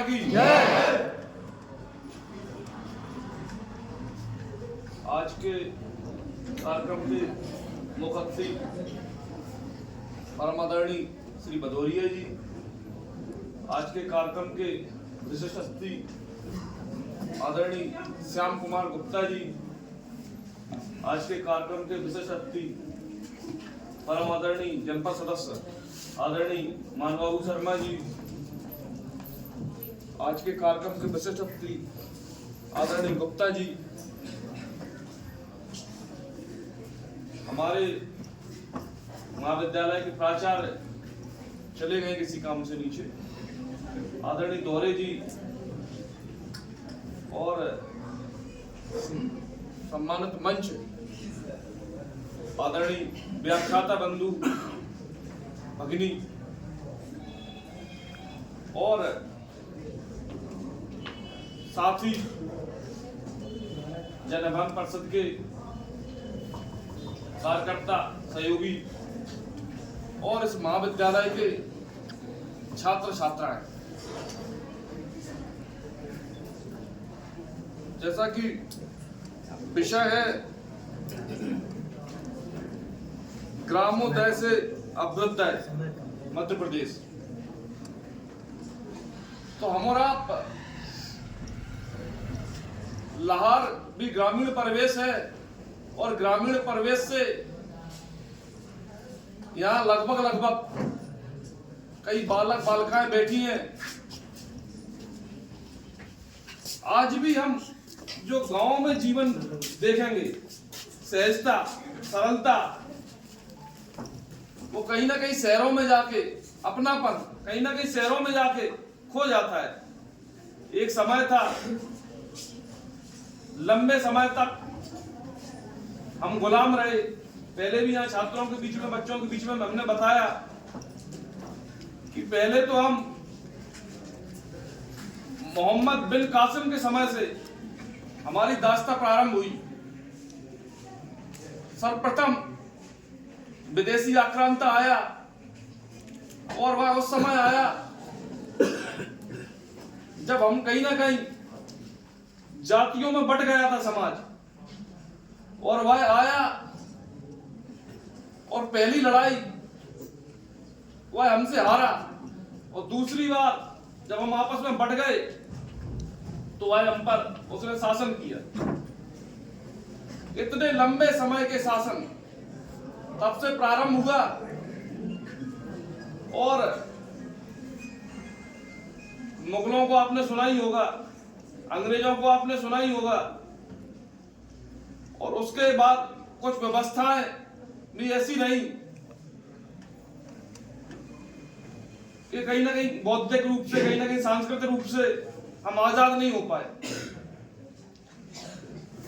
की जय। आज के कार्यक्रम के मुख्य अतिथि परम आदरणीय श्री भदौरिया जी, आज के कार्यक्रम के विशिष्ट अतिथि आदरणीय श्याम कुमार गुप्ता जी, आज के कार्यक्रम के विशिष्ट अतिथि परम आदरणीय जनपद सदस्य आदरणीय मानबाबू शर्मा जी, आज के कार्यक्रम के विशिष्ट अतिथि आदरणीय गुप्ता जी, हमारे महाविद्यालय के प्राचार्य चले गए किसी काम से नीचे, आदरणीय दोहरे जी और सम्मानित मंच आदरणीय व्याख्याता बंधु भगिनी और साथ ही जन अभियान परिषद के कार्यकर्ता सहयोगी और इस महाविद्यालय के छात्र छात्राएं, जैसा कि विषय है ग्रामोदय से अभ्युदय मध्य प्रदेश, तो हमारा लाहौर भी ग्रामीण परिवेश है और ग्रामीण परिवेश से यहाँ लगभग कई बालक बालिकाएं बैठी हैं। आज भी हम जो गांव में जीवन देखेंगे, सहजता सरलता, वो कहीं ना कहीं शहरों में जाके अपनापन कहीं ना कहीं शहरों में जाके खो जाता है। एक समय था, लंबे समय तक हम गुलाम रहे। पहले भी यहाँ छात्रों के बीच में, बच्चों के बीच में हमने बताया कि पहले तो हम मोहम्मद बिन कासिम के समय से हमारी दास्ता प्रारंभ हुई। सर्वप्रथम विदेशी आक्रांता आया और वह उस समय आया जब हम कहीं ना कहीं जातियों में बंट गया था समाज, और वह आया और पहली लड़ाई वह हमसे हारा, और दूसरी बार जब हम आपस में बंट गए तो वह हम पर उसने शासन किया। इतने लंबे समय के शासन तब से प्रारंभ हुआ और मुगलों को आपने सुना ही होगा, अंग्रेजों को आपने सुना ही होगा, और उसके बाद कुछ व्यवस्थाएं भी ऐसी रही कि कहीं ना कहीं बौद्धिक रूप से, कहीं ना कहीं सांस्कृतिक रूप से हम आजाद नहीं हो पाए।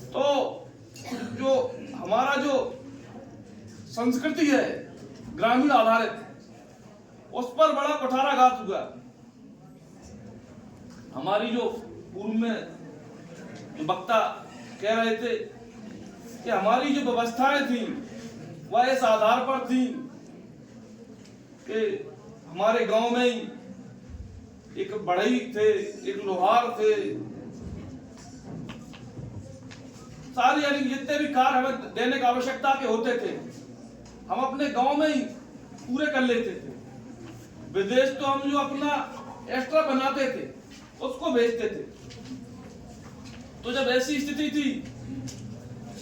तो जो हमारा जो संस्कृति है ग्रामीण आधारित, उस पर बड़ा कुठाराघात हुआ। हमारी जो पूर्व में जो वक्ता कह रहे थे कि हमारी जो व्यवस्थाएं थी वह इस आधार पर थी कि हमारे गांव में ही एक बढ़ई थे, एक लोहार थे, सारे यानी जितने भी कार्य हमें दैनिक आवश्यकता के होते थे हम अपने गांव में ही पूरे कर लेते थे। विदेश तो हम जो अपना एक्स्ट्रा बनाते थे उसको भेजते थे। तो जब ऐसी स्थिति थी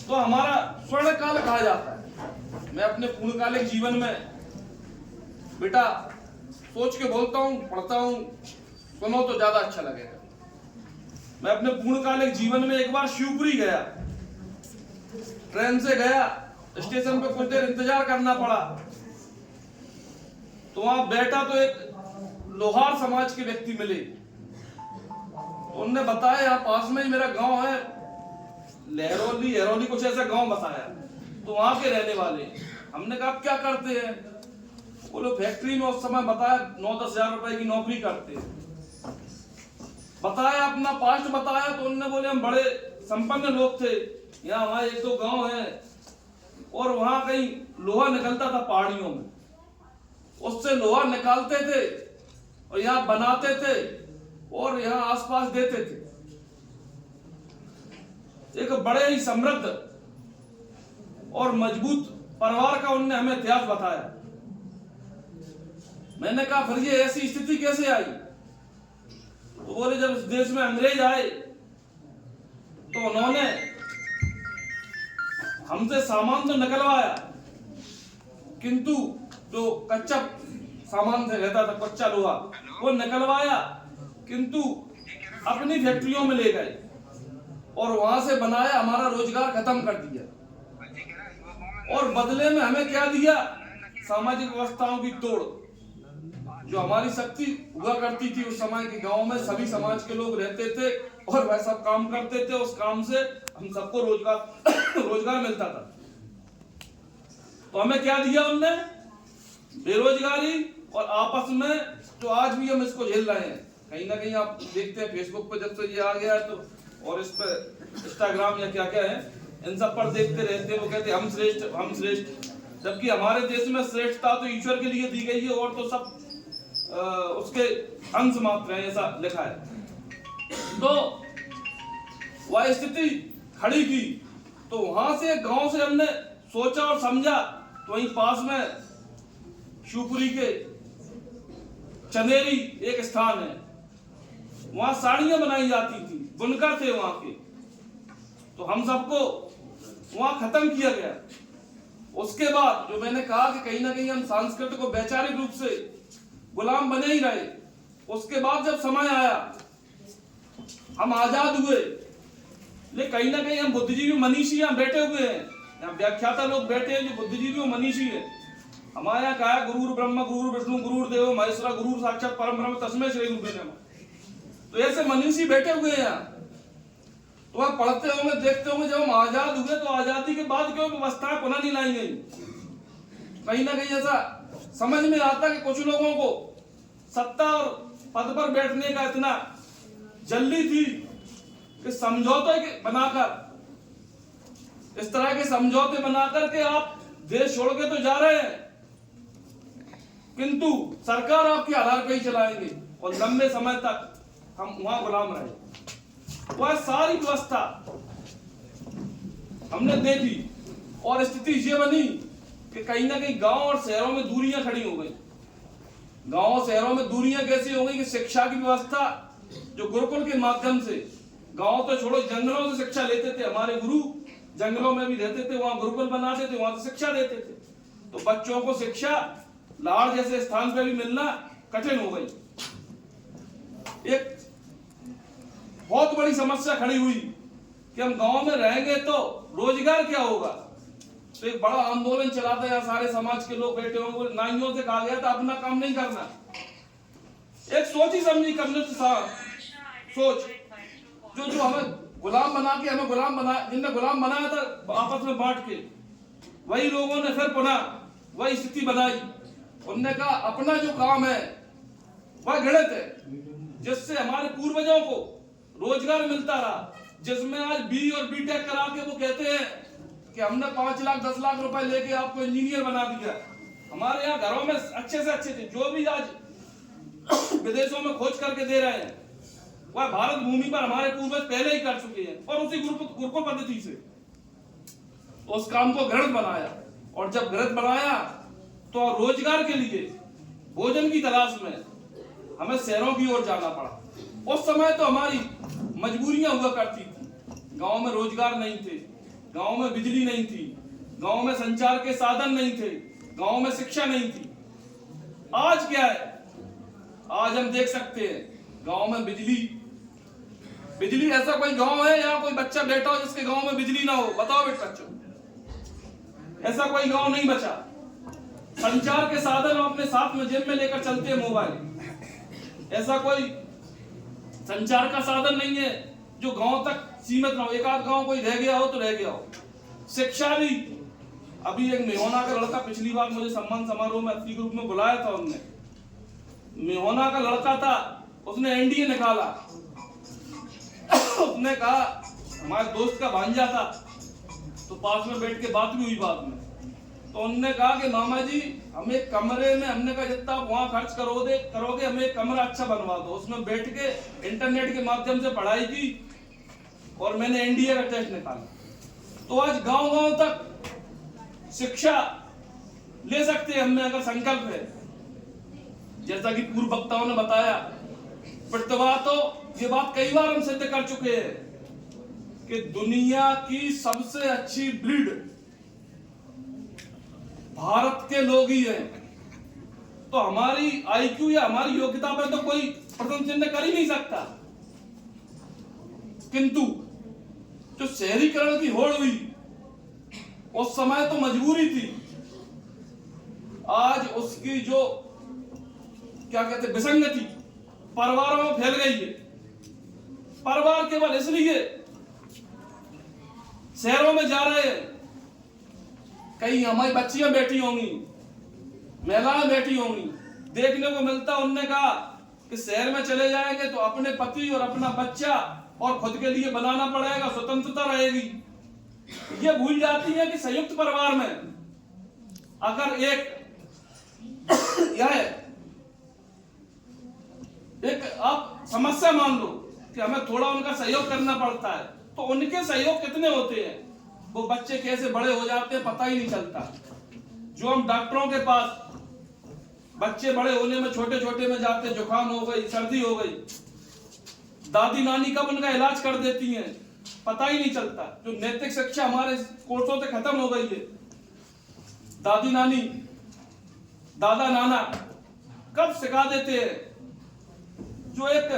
तो हमारा स्वर्ण काल कहा जाता है। मैं अपने पूर्णकालिक जीवन में बेटा सोच के बोलता हूँ, पढ़ता हूँ, सुनो तो ज्यादा अच्छा लगेगा। मैं अपने पूर्णकालिक जीवन में एक बार शिवपुरी गया, ट्रेन से गया, स्टेशन पे कुछ देर इंतजार करना पड़ा, तो वहां बैठा तो एक लोहार समाज के व्यक्ति मिले। उन्होंने बताया यहाँ पास में ही मेरा गांव है, लहरौली कुछ ऐसा गांव बताया, तो वहां के रहने वाले। हमने कहा आप क्या करते हैं? वो लोग फैक्ट्री में उस समय बताया 9-10 हजार रुपए की नौकरी करते हैं। बताया अपना पास्ट बताया तो उन्होंने बोले हम बड़े संपन्न लोग थे, यहाँ हमारे 1-2 गांव हैं और वहां कहीं लोहा निकलता था पहाड़ियों में, उससे लोहा निकालते थे और यहाँ बनाते थे और यहाँ आसपास देते थे। एक बड़े ही समृद्ध और मजबूत परिवार का उन्होंने हमें इतिहास बताया। मैंने कहा फिर ये ऐसी स्थिति कैसे आई? तो बोले जब इस देश में अंग्रेज आए तो उन्होंने हमसे सामान तो निकलवाया, किंतु जो कच्चा सामान से रहता था, कच्चा लोहा, वो निकलवाया, किंतु अपनी फैक्ट्रियों में ले गए और वहां से बनाया, हमारा रोजगार खत्म कर दिया। और बदले में हमें क्या दिया? सामाजिक व्यवस्थाओं की तोड़। जो हमारी शक्ति हुआ करती थी उस समय के गांव में, सभी समाज के लोग रहते थे और वह सब काम करते थे, उस काम से हम सबको रोजगार मिलता था। तो हमें क्या दिया उनने? बेरोजगारी, और आपस में जो आज भी हम इसको झेल रहे हैं। कहीं ना कहीं आप देखते हैं फेसबुक पे जब से ये आ गया है तो, और इस पे इंस्टाग्राम या क्या क्या है, इन सब पर देखते रहते हैं, वो कहते हैं हम श्रेष्ठ, हम श्रेष्ठ। जबकि हमारे देश में श्रेष्ठता तो ईश्वर के लिए दी गई है और तो सब उसके अंश मात्र है, ऐसा लिखा है। तो वह स्थिति खड़ी थी। तो वहां से गांव से हमने सोचा और समझा, तो वहीं पास में शिवपुरी के चंदेरी एक स्थान है, वहां साड़ियां बनाई जाती थी, बुनकर थे वहां के। तो हम सबको वहां खत्म किया गया। उसके बाद जो मैंने कहा कि कहीं ना कहीं हम सांस्कृतिक को वैचारिक रूप से गुलाम बने ही रहे, उसके बाद जब समय आया, हम आजाद हुए, लेकिन कहीं ना कहीं हम बुद्धिजीवी मनीषी यहाँ बैठे हुए हैं, यहाँ व्याख्याता लोग बैठे हैं जो बुद्धिजीवी और मनीषी है। हमारे यहाँ कहा गुरु ब्रह्मा गुरु विष्णु गुरु देवो महेश्वरा गुरु साक्षात परम ब्रह्म तस्मै श्री गुरुवे नमः। तो ऐसे मनीषी बैठे हुए हैं यहाँ। तो आप पढ़ते होंगे, देखते होंगे, जब हम आजाद हुए तो आजादी के बाद क्यों व्यवस्थाएं पुनः नहीं लाई गई? कहीं ना कहीं ऐसा समझ में आता कि कुछ लोगों को सत्ता और पद पर बैठने का इतना जल्दी थी कि समझौते बनाकर, इस तरह के समझौते बनाकर के आप देश छोड़ के तो जा रहे हैं, किंतु सरकार आपके आधार पर ही चलाएंगे और लंबे समय तक हम वहां गुलाम रहे। वह सारी व्यवस्था हमने देखी और स्थिति ये बनी कि कहीं ना कहीं गांव और शहरों में दूरियां खड़ी हो गई। गांव और शहरों में दूरियां कैसी हो गई कि शिक्षा की व्यवस्था जो गुरुकुल के माध्यम से, गांव तो छोड़ो, जंगलों से शिक्षा लेते थे, हमारे गुरु जंगलों में भी रहते थे, वहां गुरुकुल बनाते थे, वहां से शिक्षा देते थे। तो बच्चों को शिक्षा लाड़ जैसे स्थान पर भी मिलना कठिन हो गई। एक बहुत बड़ी समस्या खड़ी हुई कि हम गांव में रहेंगे तो रोजगार क्या होगा। तो एक बड़ा आंदोलन चलाते हैं, सारे समाज के लोग बैठे होंगे। नाइयों से कहा गया था अपना काम नहीं करना, एक सोची समझी कम्युनिस्ट सोच, जो हमें गुलाम बना के, हमें गुलाम बना, जिनने गुलाम बनाया था आपस में बांट के, वही लोगों ने फिर पुनः वही स्थिति बनाई। उन्होंने कहा अपना जो काम है वह घृणित है, जिससे हमारे पूर्वजों को रोजगार मिलता रहा, जिसमें आज बी और बीटेक करा के वो कहते हैं कि हमने 5 लाख 10 लाख रुपए लेके आपको इंजीनियर बना दिया। हमारे यहाँ घरों में अच्छे से अच्छे थे, जो भी आज विदेशों में खोज करके दे रहे हैं, वह भारत भूमि पर हमारे पूर्वज पहले ही कर चुके हैं और उसी गुरुकुल पद्धति से। तो उस काम को घृणित बनाया, और जब घृणित बनाया तो रोजगार के लिए, भोजन की तलाश में हमें शहरों की ओर जाना पड़ा। उस समय तो हमारी मजबूरियां हुआ करती थी। गांव में रोजगार नहीं थे, गांव में बिजली नहीं थी, गांव में संचार के साधन नहीं थे, गांव में शिक्षा नहीं थी। आज क्या है? आज हम देख सकते हैं गांव में बिजली ऐसा कोई गांव है या कोई बच्चा बैठा हो जिसके गांव में बिजली ना हो? बताओ बेटा बच्चों, ऐसा कोई गांव नहीं बचा। संचार के साधन हम अपने साथ में जेब में लेकर चलते हैं, मोबाइल। ऐसा कोई संचार का साधन नहीं है जो गांव तक सीमित ना हो। एक आध गांव कोई रह गया हो तो रह गया हो। शिक्षा भी, अभी एक मेहोना का लड़का पिछली बार मुझे सम्मान समारोह में अतिथि के रूप में बुलाया था, उनने, मेहोना का लड़का था, उसने एनडीए निकाला। उसने कहा हमारे दोस्त का भांजा था, तो पास में बैठ के बात भी हुई। बाद में तो उन्होंने कहा कि मामा जी हम एक कमरे में, हमने कहा जितना आप वहां खर्च करोगे हमें एक कमरा अच्छा बनवा दो। उसमें बैठ के इंटरनेट के माध्यम से पढ़ाई की और मैंने एनडीए का टेस्ट निकाला। तो आज गांव-गांव तक शिक्षा ले सकते हैं हमें अगर संकल्प है। जैसा कि पूर्व वक्ताओं ने बताया, प्रतिभा तो ये बात कई बार हम सिद्ध कर चुके हैं कि दुनिया की सबसे अच्छी ब्रीड भारत के लोग ही हैं। तो हमारी आईक्यू या हमारी योग्यता पर तो कोई प्रश्न चिन्ह कर ही नहीं सकता। किंतु जो शहरीकरण की होड़ हुई उस समय तो मजबूरी थी, आज उसकी जो क्या कहते हैं विसंगति परिवारों में फैल गई है। परिवार केवल इसलिए शहरों में जा रहे हैं, कहीं हमारी बच्चियां बैठी होंगी, महिलाएं बैठी होंगी, देखने को मिलता। उन्होंने कहा कि शहर में चले जाएंगे तो अपने पति और अपना बच्चा और खुद के लिए बनाना पड़ेगा, स्वतंत्रता रहेगी। ये भूल जाती है कि संयुक्त परिवार में अगर एक आप समस्या मान लो कि हमें थोड़ा उनका सहयोग करना पड़ता है, तो उनके सहयोग कितने होते हैं, वो बच्चे कैसे बड़े हो जाते हैं पता ही नहीं चलता। जो हम डॉक्टरों के पास बच्चे बड़े होने में छोटे छोटे में जाते, जुकाम हो गई, सर्दी हो गई, दादी नानी कब उनका इलाज कर देती हैं पता ही नहीं चलता। जो नैतिक शिक्षा हमारे कोर्सों से खत्म हो गई है, दादी नानी दादा नाना कब सिखा देते हैं। जो एक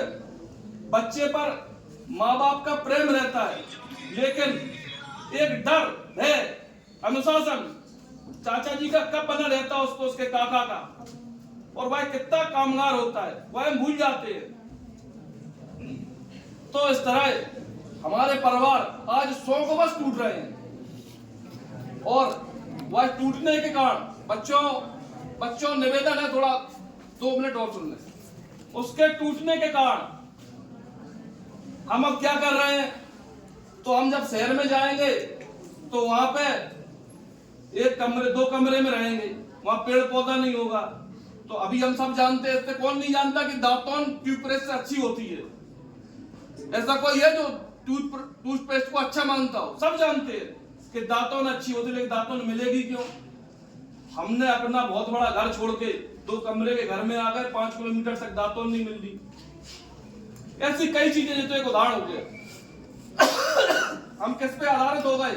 बच्चे पर माँ बाप का प्रेम रहता है, लेकिन एक डर है, अनुशासन चाचा जी का कब बना रहता है उसको, उसके काका का, और वह कितना कामगार होता है वह हम भूल जाते हैं। तो इस तरह हमारे परिवार आज 100 को बस टूट रहे हैं, और वह टूटने के कारण बच्चों निवेदन है, थोड़ा 2 मिनट और सुन लें। उसके टूटने के कारण हम अब क्या कर रहे हैं, तो हम जब शहर में जाएंगे तो वहां पे 2 कमरे में रहेंगे, वहां पेड़ पौधा नहीं होगा। तो अभी हम सब जानते हैं, इससे कौन नहीं जानता कि दातुन टूथपेस्ट से अच्छी होती है। ऐसा कोई है जो टूथपेस्ट को अच्छा मानता हो? सब जानते हैं कि दातुन अच्छी होती है, लेकिन दातुन मिलेगी क्यों? हमने अपना बहुत बड़ा घर छोड़ के 2 कमरे के घर में आ गए, 5 किलोमीटर तक दातुन नहीं मिलती। ऐसी कई चीजें, जो तो एक उदाहरण हो गया। हम किस पे आधारित हो गए?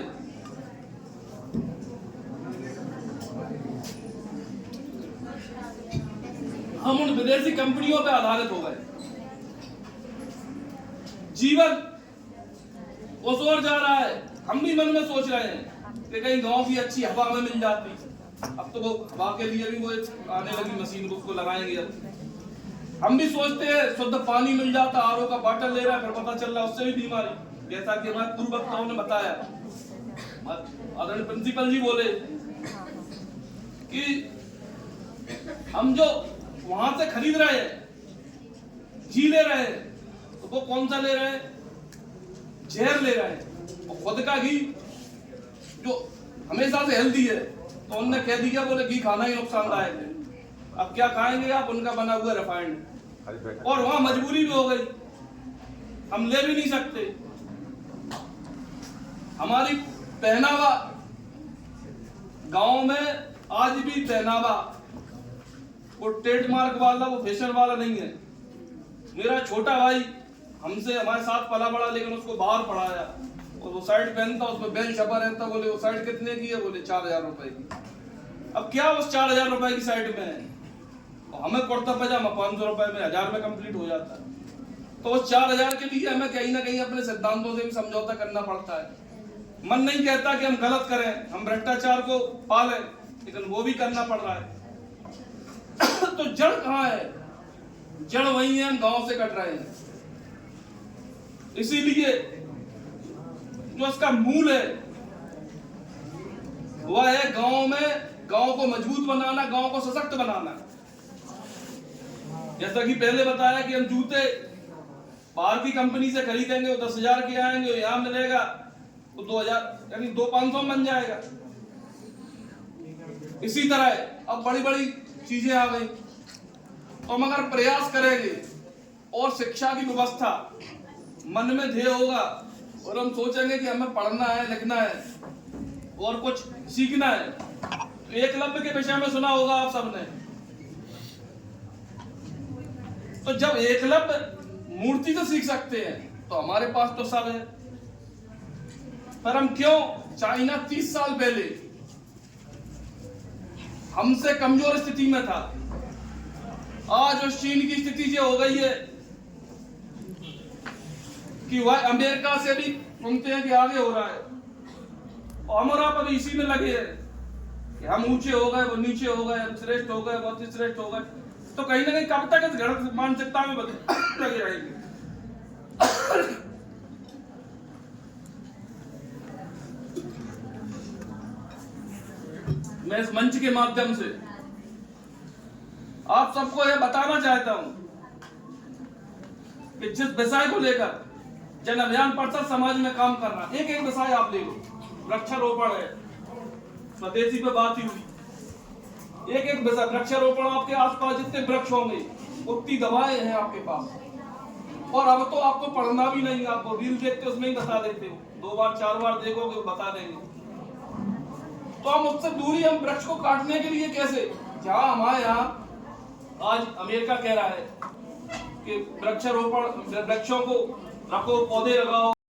हम उन विदेशी कंपनियों पे आधारित हो गए। जीवन उस ओर जा रहा है। हम भी मन में सोच रहे हैं कि कहीं गांव की अच्छी हवा में मिल जाती। अब तो वो हवा के लिए भी वो आने लगी मशीन, उसको लगाएंगे। अब हम भी सोचते हैं शुद्ध पानी मिल जाता, आरओ का बॉटल ले रहा है, फिर पता चल रहा है उससे भी बीमारी। जैसा कि हमारे पूर्व वक्ताओं ने बताया, आदरणीय प्रिंसिपल जी बोले कि हम जो वहां से खरीद रहे हैं, घी ले रहे हैं, तो वो कौन सा ले रहे हैं? जहर ले रहे हैं। और खुद का घी जो हमेशा से हेल्दी है, तो उन्होंने कह दिया बोले घी खाना ही नुकसानदायक है। अब क्या खाएंगे आप? उनका बना हुआ रिफाइंड। और वहां मजबूरी भी हो गई, हम ले भी नहीं सकते। हमारी पहनावा गांव में आज भी पहनावा वो ट्रेडमार्क वाला, वो फैशन वाला नहीं है। मेरा छोटा भाई हमसे हमारे साथ पला बड़ा, लेकिन उसको बाहर पढ़ाया, और वो शर्ट पहनता, उसमें बेल छपा रहता। बोले वो शर्ट कितने की है? बोले 4000 रुपए की। अब क्या उस 4000 रुपए की शर्ट में है? और हमें कुर्ता पजामा 500 रुपए में, 1000 में कंप्लीट हो जाता है। तो उस 4000 के लिए हमें कहीं ना कहीं अपने सिद्धांतों से भी समझौता करना पड़ता है। मन नहीं कहता कि हम गलत करें, हम भ्रष्टाचार को पालें, लेकिन वो भी करना पड़ रहा है। तो जड़ कहाँ है? जड़ वही है, हम गांव से कट रहे हैं। इसीलिए जो इसका मूल है वह है गांव में, गांव को मजबूत बनाना, गांव को सशक्त बनाना। जैसा कि पहले बताया कि हम जूते बाहर की कंपनी से खरीदेंगे, वो 10,000 के आएंगे, यहाँ मिलेगा वो 2,000, यानी 2,500 बन जाएगा। इसी तरह अब बड़ी बड़ी चीजें आ गई, तो हम अगर प्रयास करेंगे और शिक्षा की व्यवस्था मन में ध्येय होगा और हम सोचेंगे कि हमें पढ़ना है, लिखना है और कुछ सीखना है, तो एकलव्य के विषय में सुना होगा आप सबने। तो जब एकलव्य मूर्ति तो सीख सकते हैं तो हमारे पास तो सब है, पर हम क्यों, चाइना 30 साल पहले हमसे कमजोर स्थिति में था, आज उस चीन की स्थिति जो हो गई है कि वह अमेरिका से भी सुनते हैं कि आगे हो रहा है, और हमारा पर इसी में लगे हैं कि हम ऊंचे हो गए, वो नीचे हो गए, हम श्रेष्ठ हो गए, बहुत श्रेष्ठ हो गए। तो कहीं ना कहीं कब तक इस गलत मानसिकता में लगे रहेंगे। मैं इस मंच के माध्यम से आप सबको यह बताना चाहता हूं कि जिस विषय को लेकर जन अभियान परिषद समाज में काम कर रहा है, एक एक विषय आप ले लो, वृक्षारोपण है, स्वदेशी पे बात ही हुई, एक एक विषय वृक्षारोपण, आपके आसपास जितने वृक्ष होंगे उतनी दवाएं हैं आपके पास, और अब तो आपको पढ़ना भी नहीं, आपको रील देखते उसमें ही बता देते हो, 2 बार 4 बार देखोगे बता देंगे। तो हम उससे दूरी, हम वृक्ष को काटने के लिए कैसे, जहां हमारे यहाँ आज अमेरिका कह रहा है कि वृक्षारोपण, वृक्षों को रखो, पौधे लगाओ।